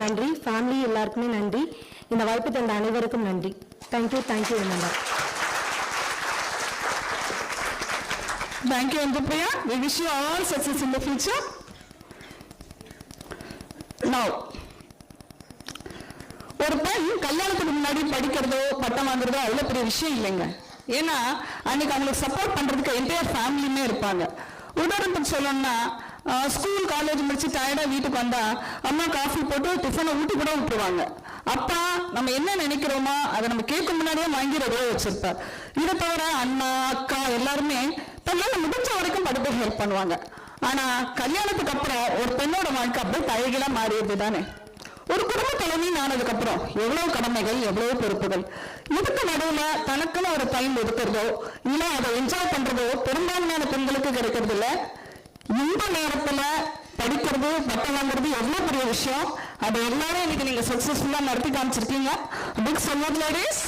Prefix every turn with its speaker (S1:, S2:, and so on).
S1: நன்றி. ஃபேமிலி எல்லாருக்குமே நன்றி. இந்த வாய்ப்பு தந்த அனைவருக்கும் நன்றி. Thank you. Number.
S2: Thank you, Anjapriya. We wish you all success in the future. Now, ஒரு பெண் கல்யாணத்துக்கு முன்னாடி படிக்கிறதோ பட்டம் வாங்குறதோ அவ்வளவு பெரிய விஷயம் இல்லைங்க. ஏன்னா அன்னைக்கு அவங்களுக்கு சப்போர்ட் பண்றதுக்கு என்டையர் ஃபேமிலியுமே இருப்பாங்க. உதாரணத்துக்கு சொல்லணும்னா ஸ்கூல் காலேஜ் முடிச்சு டயர்டா வீட்டுக்கு வந்தா அம்மா காஃபி போட்டு டிஃபனை ஊட்டி கூட விட்டுருவாங்க. அப்பா நம்ம என்ன நினைக்கிறோமோ அதை நம்ம கேட்க முன்னாடியே வாங்கி ரெடியாக வச்சிருப்பார். இதை தவிர அண்ணா அக்கா எல்லாருமே தன்னால முடிஞ்ச வரைக்கும் படிப்புக்கு ஹெல்ப் பண்ணுவாங்க. ஆனா கல்யாணத்துக்கு அப்புறம் ஒரு பெண்ணோட வாழ்க்கை அப்படியே தலைகீழா மாறியது தானே. ஒரு குடும்ப தலைமை ஆனதுக்கு அப்புறம் எவ்வளவு கடமைகள் எவ்வளவு பொறுப்புகள். இதுக்கு நடுவுல தனக்குன்னு ஒரு டைம் ஒதுக்குறதோ இல்ல அதை என்ஜாய் பண்றதோ பெரும்பான்மையான பெண்களுக்கு கிடைக்கிறது இல்ல. இந்த நேரத்துல படிக்கிறது பட்டம் வாங்குறது எவ்வளவு பெரிய விஷயம். அதை எல்லாரும் இன்னைக்கு நீங்க சக்சஸ்ஃபுல்லா நடத்தி காமிச்சிருக்கீங்க. Big support ladies.